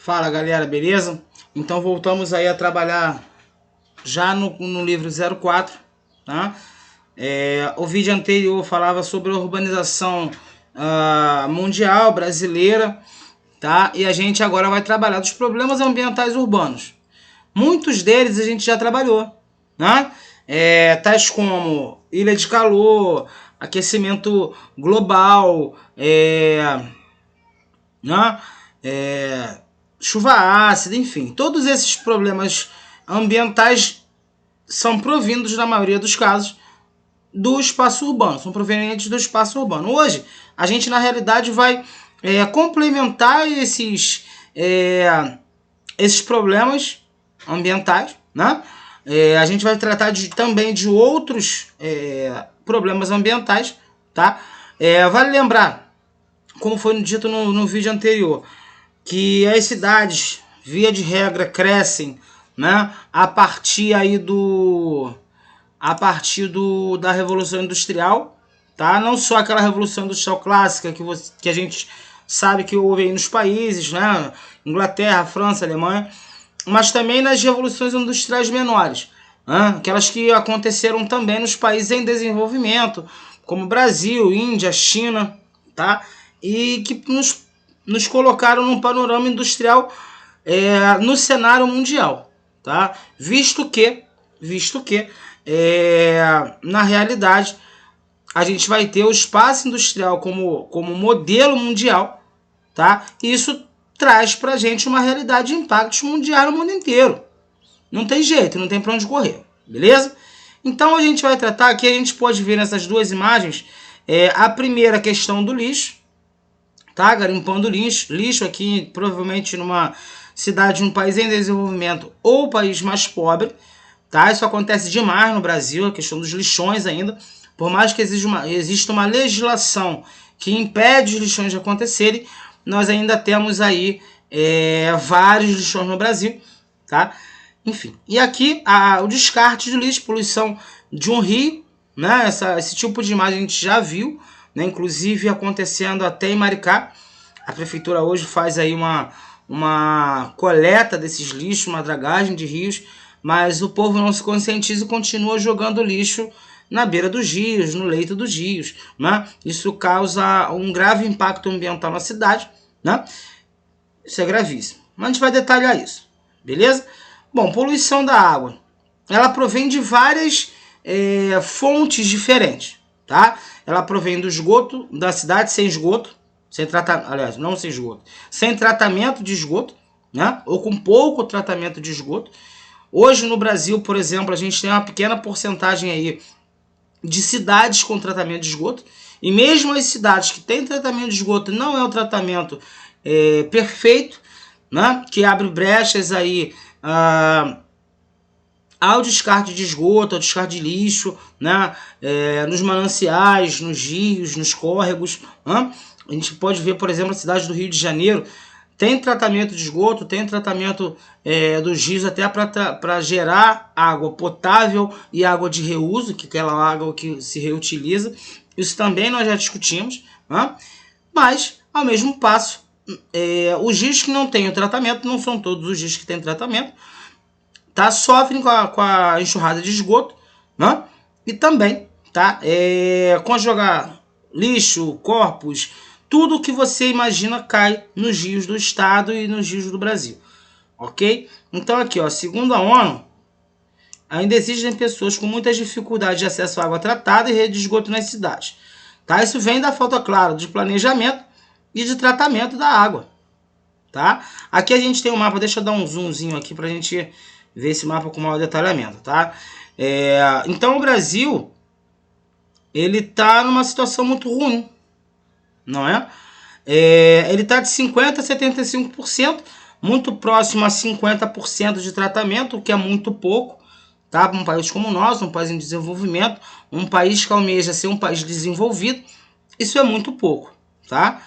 Fala galera, beleza? Então voltamos aí a trabalhar já no livro 04, tá? O vídeo anterior falava sobre a urbanização mundial, brasileira, tá? E a gente agora vai trabalhar dos problemas ambientais urbanos. Muitos deles a gente já trabalhou, né? Tais como ilha de calor, aquecimento global, né? Chuva ácida, enfim. Todos esses problemas ambientais são provindos, na maioria dos casos, do espaço urbano, são provenientes do espaço urbano. Hoje, a gente, na realidade, vai complementar esses problemas ambientais, né? A gente vai tratar também de outros problemas ambientais, tá? Vale lembrar, como foi dito no vídeo anterior, que as cidades, via de regra, crescem, né, a partir da Revolução Industrial, tá? Não só aquela Revolução Industrial clássica que a gente sabe que houve aí nos países, né, Inglaterra, França, Alemanha, mas também nas revoluções industriais menores, né, aquelas que aconteceram também nos países em desenvolvimento, como Brasil, Índia, China, tá? E que nos colocaram num panorama industrial no cenário mundial, tá? Visto que na realidade a gente vai ter o espaço industrial como modelo mundial, tá? E isso traz pra gente uma realidade de impactos mundiais no mundo inteiro. Não tem jeito, não tem pra onde correr, beleza? Então a gente vai tratar aqui, a gente pode ver nessas duas imagens, a primeira questão do lixo, tá? Garimpando lixo aqui, provavelmente numa cidade, num país em desenvolvimento ou país mais pobre, tá? Isso acontece demais no Brasil, a questão dos lixões ainda. Por mais que exista uma legislação que impede os lixões de acontecerem, nós ainda temos aí vários lixões no Brasil, tá? Enfim, e aqui o descarte de lixo, poluição de um rio, né? Esse tipo de imagem a gente já viu, né? Inclusive acontecendo até em Maricá. A prefeitura hoje faz aí uma coleta desses lixos, uma dragagem de rios, mas o povo não se conscientiza e continua jogando lixo na beira dos rios, no leito dos rios, né? Isso causa um grave impacto ambiental na cidade, né? Isso é gravíssimo. Mas a gente vai detalhar isso, beleza? Bom, poluição da água. Ela provém de várias fontes diferentes, tá? Ela provém do esgoto da cidade, sem esgoto, sem tratamento de esgoto, né? Ou com pouco tratamento de esgoto. Hoje no Brasil, por exemplo, a gente tem uma pequena porcentagem aí de cidades com tratamento de esgoto, e mesmo as cidades que têm tratamento de esgoto não é um tratamento perfeito, né? Que abre brechas aí ao descarte de esgoto, ao descarte de lixo, né? Nos mananciais, nos rios, nos córregos, né? A gente pode ver, por exemplo, a cidade do Rio de Janeiro tem tratamento de esgoto, tem tratamento dos rios até para gerar água potável e água de reuso, que é aquela água que se reutiliza. Isso também nós já discutimos, né? Mas, ao mesmo passo, os rios que não têm o tratamento, não são todos os rios que têm tratamento, tá? Sofrem com a enxurrada de esgoto, né? E também, tá? Com jogar lixo, corpos, tudo que você imagina cai nos rios do estado e nos rios do Brasil, ok? Então aqui, ó, segundo a ONU, ainda existem pessoas com muitas dificuldades de acesso à água tratada e rede de esgoto nas cidades, tá? Isso vem da falta, claro, de planejamento e de tratamento da água, tá? Aqui a gente tem um mapa, deixa eu dar um zoomzinho aqui pra gente ver esse mapa com maior detalhamento, tá? Então o Brasil, ele tá numa situação muito ruim, não é? Ele está de 50% a 75%, muito próximo a 50% de tratamento, o que é muito pouco, tá? Para um país como o nosso, um país em desenvolvimento, um país que almeja ser um país desenvolvido, isso é muito pouco, tá?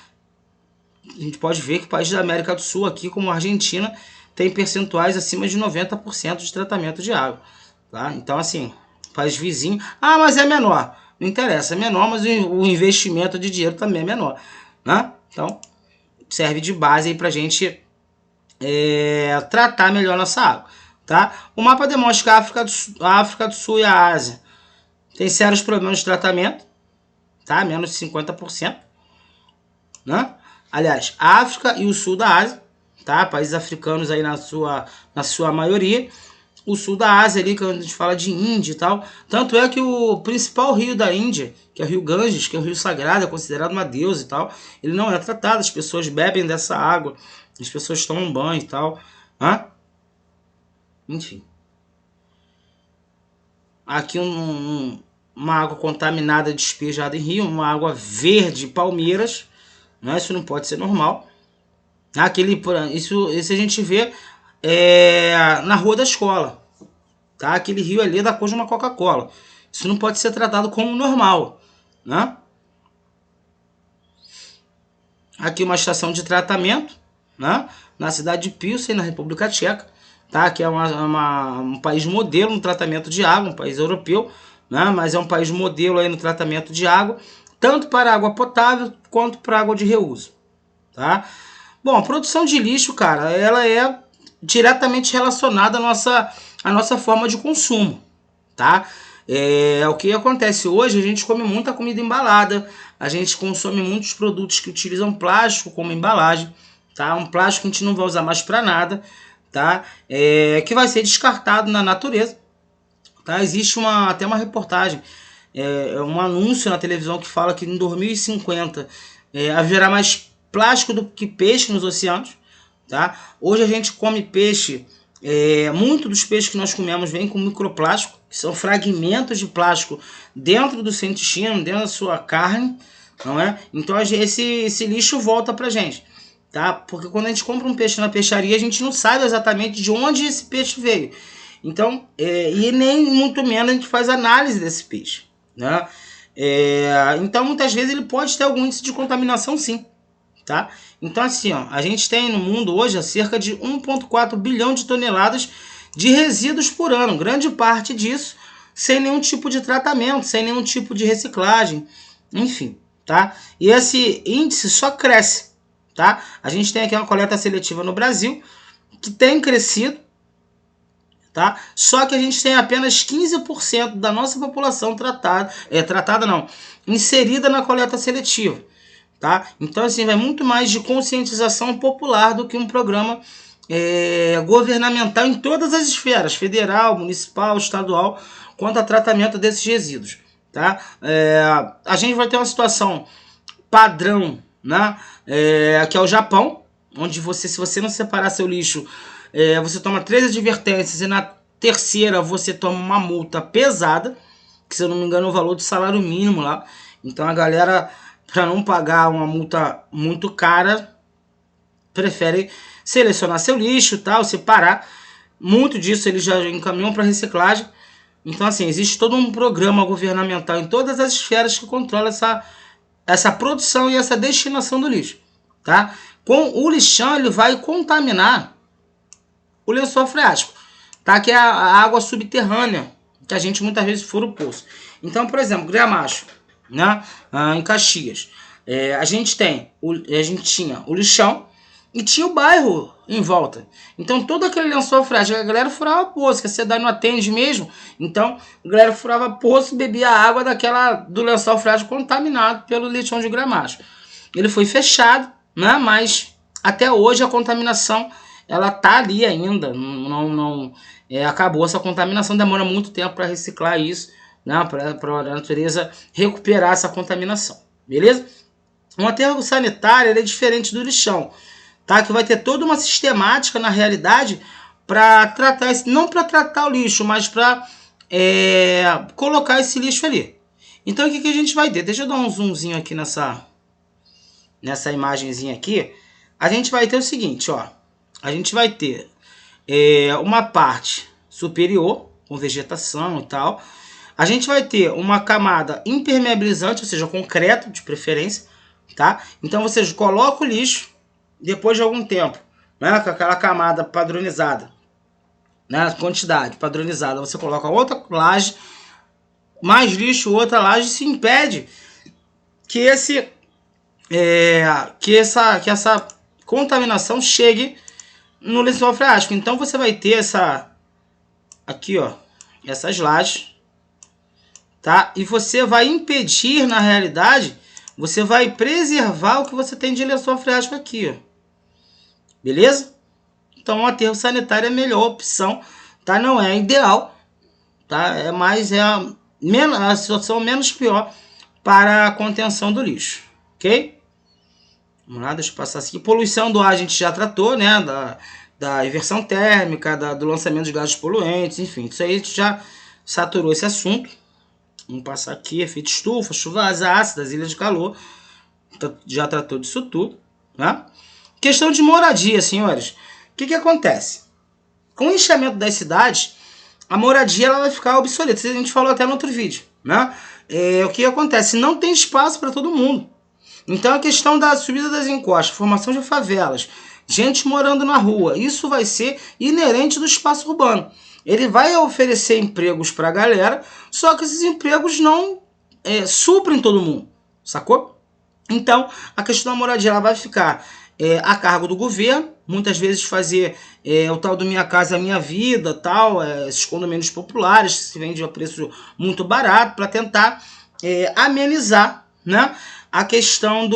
A gente pode ver que países da América do Sul, aqui como a Argentina, tem percentuais acima de 90% de tratamento de água, tá? Então, assim, país vizinho, mas é menor. Não interessa, é menor, mas o investimento de dinheiro também é menor, né? Então, serve de base aí pra gente tratar melhor nossa água, tá? O mapa demonstra que a África do Sul e a Ásia tem sérios problemas de tratamento, tá? Menos de 50%, né? Aliás, a África e o sul da Ásia, tá? Países africanos aí na sua maioria. O sul da Ásia ali, que a gente fala de Índia e tal. Tanto é que o principal rio da Índia, que é o rio Ganges, que é o rio sagrado, é considerado uma deusa e tal, ele não é tratado, as pessoas bebem dessa água, as pessoas tomam banho e tal, né? Enfim. Aqui uma água contaminada despejada em rio, uma água verde, Palmeiras, né? Isso não pode ser normal. Isso a gente vê na rua da escola, tá? Aquele rio ali é da cor de uma Coca-Cola. Isso não pode ser tratado como normal, né? Aqui uma estação de tratamento, né? Na cidade de Pilsen, na República Tcheca, tá? Que é um país modelo no tratamento de água, um país europeu, né? Mas é um país modelo aí no tratamento de água, tanto para água potável quanto para água de reuso, tá? Bom, a produção de lixo, cara, ela é diretamente relacionada à nossa forma de consumo, tá? O que acontece hoje, a gente come muita comida embalada, a gente consome muitos produtos que utilizam plástico como embalagem, tá? Um plástico que a gente não vai usar mais para nada, tá? Que vai ser descartado na natureza, tá? Existe até uma reportagem, um anúncio na televisão que fala que em 2050 haverá mais plástico do que peixe nos oceanos, tá? Hoje a gente come peixe, muito dos peixes que nós comemos vem com microplástico, que são fragmentos de plástico dentro do seu intestino, dentro da sua carne, não é? Então esse lixo volta pra gente, tá? Porque quando a gente compra um peixe na peixaria, a gente não sabe exatamente de onde esse peixe veio. Então, e nem muito menos a gente faz análise desse peixe, né? Então, muitas vezes ele pode ter algum índice de contaminação, sim. Tá? Então assim, a gente tem no mundo hoje cerca de 1,4 bilhão de toneladas de resíduos por ano, grande parte disso sem nenhum tipo de tratamento, sem nenhum tipo de reciclagem, enfim, tá? E esse índice só cresce, tá? A gente tem aqui uma coleta seletiva no Brasil que tem crescido, tá? Só que a gente tem apenas 15% da nossa população inserida na coleta seletiva. Tá? Então, assim, vai muito mais de conscientização popular do que um programa governamental em todas as esferas, federal, municipal, estadual, quanto a tratamento desses resíduos. Tá? A gente vai ter uma situação padrão, né? Que é o Japão, onde se você não separar seu lixo, você toma 3 advertências e na terceira você toma uma multa pesada, que se eu não me engano é o valor do salário mínimo lá. Então a galera, para não pagar uma multa muito cara, prefere selecionar seu lixo, tal, separar. Muito disso eles já encaminham para reciclagem. Então, assim, existe todo um programa governamental em todas as esferas que controla essa produção e essa destinação do lixo, tá? Com o lixão, ele vai contaminar o lençol freático, tá? Que é a água subterrânea, que a gente muitas vezes fura o poço. Então, por exemplo, Gramacho, né? Em Caxias, a gente tinha o lixão e tinha o bairro em volta. Então todo aquele lençol freático, a galera furava poço, que a cidade não atende mesmo. Então a galera furava poço e bebia a água do lençol freático contaminado pelo lixão de Gramacho. Ele foi fechado, né? Mas até hoje a contaminação ela tá ali ainda. Não acabou essa contaminação, demora muito tempo para reciclar isso, né? Para a natureza recuperar essa contaminação. Beleza? Um aterro sanitário ele é diferente do lixão, tá? Que vai ter toda uma sistemática na realidade para tratar não para tratar o lixo, mas para colocar esse lixo ali. Então o que a gente vai ter? Deixa eu dar um zoomzinho aqui nessa imagenzinha aqui. A gente vai ter o seguinte, ó. A gente vai ter uma parte superior com vegetação e tal. A gente vai ter uma camada impermeabilizante, ou seja, concreto de preferência, tá? Então você coloca o lixo, depois de algum tempo, né, com aquela camada padronizada, né, quantidade padronizada, você coloca outra laje, mais lixo, outra laje, se impede que essa contaminação chegue no lençol freático. Então você vai ter aqui, ó, essas lajes, tá? E você vai impedir, na realidade, você vai preservar o que você tem de lençol freático aqui, ó. Beleza? Então o aterro sanitário é a melhor opção, tá? Não é ideal, tá? A situação menos pior para a contenção do lixo, ok? Vamos lá, deixa eu passar aqui. Poluição do ar a gente já tratou, né? Da inversão térmica, do lançamento de gases poluentes, enfim. Isso aí a gente já saturou esse assunto. Vamos passar aqui, efeito estufa, chuvas ácidas, ilhas de calor. Já tratou disso tudo, né? Questão de moradia, senhores. O que acontece? Com o inchamento das cidades, a moradia ela vai ficar obsoleta. Isso a gente falou até no outro vídeo, né? O que acontece? Não tem espaço para todo mundo. Então a questão da subida das encostas, formação de favelas, gente morando na rua, isso vai ser inerente do espaço urbano. Ele vai oferecer empregos para a galera, só que esses empregos não suprem todo mundo, sacou? Então a questão da moradia ela vai ficar a cargo do governo, muitas vezes fazer o tal do Minha Casa Minha Vida, tal, esses condomínios populares que se vende a preço muito barato para tentar amenizar, né, a questão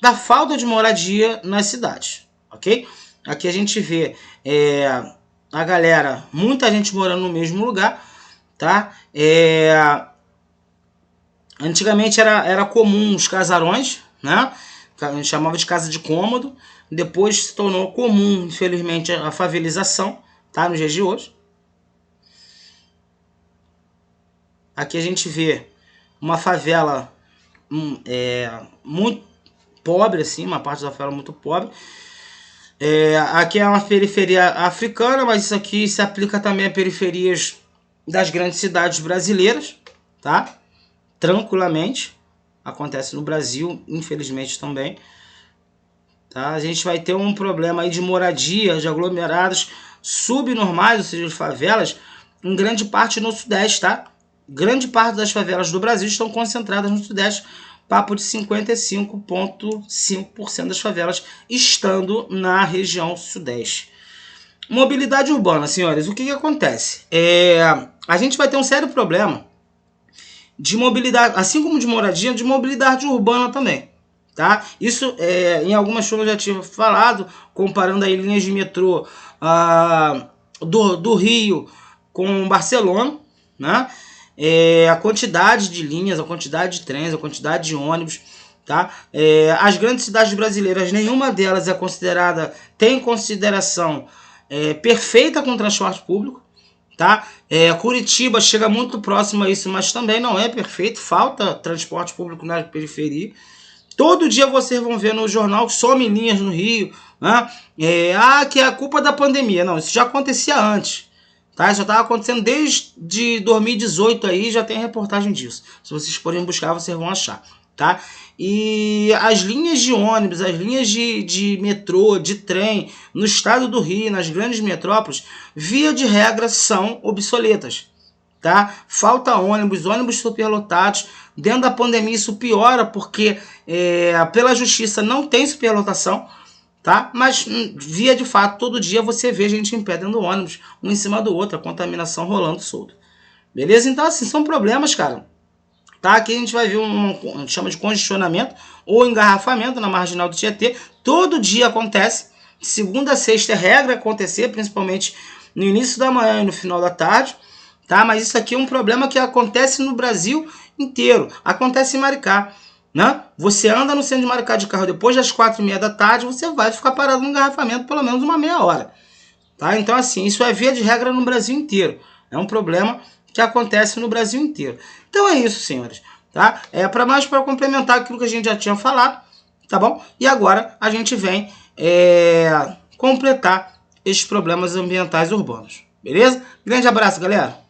da falta de moradia nas cidades, ok? Aqui a gente vê a galera, muita gente morando no mesmo lugar, tá? Antigamente era comum os casarões, né? A gente chamava de casa de cômodo. Depois se tornou comum, infelizmente, a favelização, tá? Nos dias de hoje. Aqui a gente vê uma favela muito pobre, assim, uma parte da favela muito pobre. Aqui é uma periferia africana, mas isso aqui se aplica também a periferias das grandes cidades brasileiras, tá? Tranquilamente. Acontece no Brasil, infelizmente também. Tá? A gente vai ter um problema aí de moradia, de aglomerados subnormais, ou seja, de favelas, em grande parte no Sudeste, tá? Grande parte das favelas do Brasil estão concentradas no Sudeste, papo de 55,5% das favelas estando na região Sudeste. Mobilidade urbana, senhores, o que acontece? A gente vai ter um sério problema de mobilidade, assim como de moradia, de mobilidade urbana também, tá? Isso, em algumas shows eu já tinha falado, comparando aí linhas de metrô do Rio com Barcelona, né? A quantidade de linhas, a quantidade de trens, a quantidade de ônibus, tá? As grandes cidades brasileiras, nenhuma delas tem consideração perfeita com o transporte público, tá? Curitiba chega muito próximo a isso, mas também não é perfeito, falta transporte público na periferia. Todo dia vocês vão ver no jornal que some linhas no Rio, né? Que é a culpa da pandemia. Não, isso já acontecia antes, tá? Já estava acontecendo desde 2018 aí, já tem reportagem disso. Se vocês forem buscar, vocês vão achar, tá? E as linhas de ônibus, as linhas de metrô, de trem, no estado do Rio, nas grandes metrópoles, via de regra, são obsoletas, tá? Falta ônibus superlotados. Dentro da pandemia isso piora porque pela justiça não tem superlotação, tá? Mas via de fato, todo dia você vê gente em pé dentro do ônibus, um em cima do outro, a contaminação rolando solto. Beleza? Então assim, são problemas, cara. Tá? Aqui a gente vai ver a gente chama de congestionamento ou engarrafamento na marginal do Tietê. Todo dia acontece. Segunda a sexta é regra acontecer, principalmente no início da manhã e no final da tarde. Tá? Mas isso aqui é um problema que acontece no Brasil inteiro. Acontece em Maricá, né? Você anda no centro de Maricá de carro depois das 4h30 da tarde, você vai ficar parado no engarrafamento pelo menos uma meia hora. Tá? Então assim, isso é via de regra no Brasil inteiro. É um problema que acontece no Brasil inteiro. Então é isso, senhores. Tá? Para complementar aquilo que a gente já tinha falado, tá bom? E agora a gente vem completar esses problemas ambientais urbanos. Beleza? Grande abraço, galera!